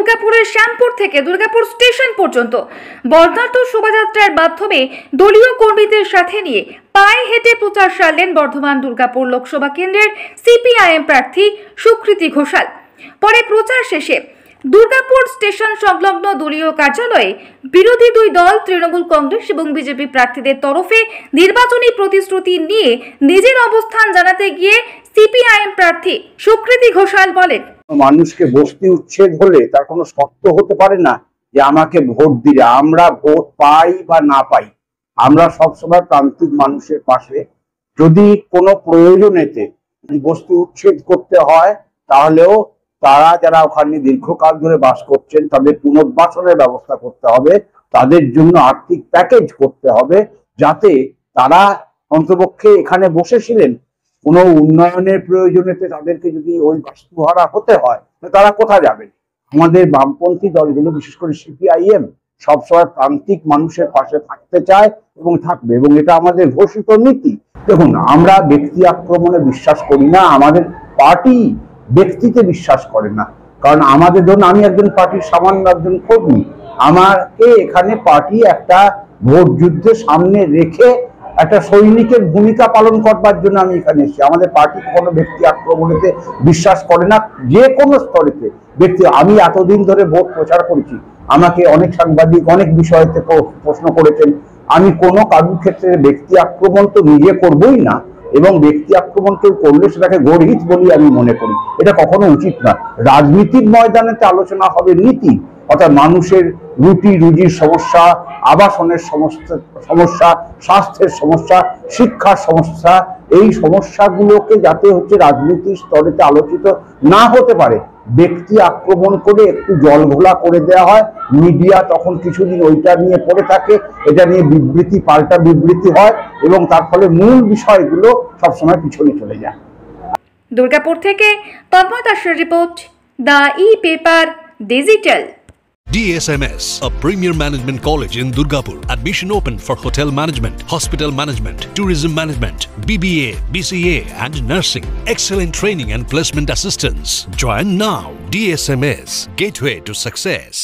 দুর্গাপুরের শ্যামপুর থেকে দুর্গাপুর স্টেশন পর্যন্ত বর্ণাঢ্য শোভাযাত্রার মাধ্যমে দলীয় কর্মীদের সাথে নিয়ে পায়ে হেঁটে প্রচার সারলেন বর্ধমান দুর্গাপুর লোকসভা কেন্দ্রের সিপিআইএম প্রার্থী সুকৃতি ঘোষাল। পরে প্রচার শেষে দুর্গাপুর স্টেশন সংলগ্ন দলীয় কার্যালয়ে বিরোধী দুই দল তৃণমূল কংগ্রেস এবং বিজেপি প্রার্থীদের তরফে নির্বাচনী প্রতিশ্রুতি নিয়ে নিজের অবস্থান জানাতে গিয়ে সিপিআইএম প্রার্থী সুকৃতি ঘোষাল বলেন, মানুষকে বস্তি উচ্ছেদ হলে তার কোনো শর্ত হতে পারে না যে আমাকে ভোট দিলে। আমরা ভোট পাই বা না পাই, আমরা সবসময় প্রান্তিক মানুষের পাশে। যদি কোনো প্রয়োজনেতে বস্তি উচ্ছেদ করতে হয় তাহলেও তারা যারা ওখানে দীর্ঘকাল ধরে বাস করছেন তাদের পুনর্বাসনের ব্যবস্থা করতে হবে, তাদের জন্য আর্থিক প্যাকেজ করতে হবে, যাতে তারা অন্তপক্ষে এখানে বসেছিলেন কোনো উন্নয়নের প্রয়োজনেতে তাদেরকে যদি ওই বাস্তুহারা হতে হয় তারা কোথায় যাবেন। আমাদের বামপন্থী দলগুলো বিশেষ করে সিপিআইএম সবসময় প্রান্তিক মানুষের পাশে থাকতে চায় এবং থাকবে, এবং এটা আমাদের ঘোষিত নীতি। দেখুন, আমরা ব্যক্তি আক্রমণে বিশ্বাস করি না, আমাদের পার্টি ব্যক্তিতে বিশ্বাস করে না। কারণ আমাদের ধরুন আমি একজন পার্টির সামান্য একজন কর্মী, আমাকে এখানে পার্টি একটা ভোট যুদ্ধে সামনে রেখে একটা সৈনিকের ভূমিকা পালন করবার জন্য আমি এখানে এসেছি। আমাদের পার্টি কোনো ব্যক্তি আক্রমণেতে বিশ্বাস করে না, যে কোনো স্তরেতে ব্যক্তি। আমি এতদিন ধরে ভোট প্রচার করেছি, আমাকে অনেক সাংবাদিক অনেক বিষয়তে প্রশ্ন করেছেন। আমি কোনো কারোর ক্ষেত্রে ব্যক্তি আক্রমণ তো নিজে করবই না, এবং ব্যক্তি আক্রমণ কেউ করলে সেটাকে গর্হিত বলি আমি মনে করি। এটা কখনো উচিত না। রাজনীতির ময়দানেতে আলোচনা হবে নীতি, অর্থাৎ মানুষের রুটি রুজির সমস্যা, আবাসনের সমস্যা, স্বাস্থ্যের সমস্যা, শিক্ষার সমস্যা, এই সমস্যাগুলোকে যাতে রাজনীতির স্তরেতে আলোচিত না হতে পারে, ব্যক্তি আক্রমণ করে একটু জল ঘোলা করে দেওয়া হয়। মিডিয়া তখন কিছুদিন ওইটা নিয়ে পড়ে থাকে, এটা নিয়ে বিবৃতি পাল্টা বিবৃতি হয়, এবং তার ফলে মূল বিষয়গুলো সবসময় পিছনে চলে যায়। দুর্গাপুর থেকে তন্ময় দাসের report, the e-paper digital. DSMS, a premier management college in Durgapur. Admission open for hotel management, hospital management, tourism management, BBA, BCA and nursing. Excellent training and placement assistance. Join now. DSMS, gateway to success.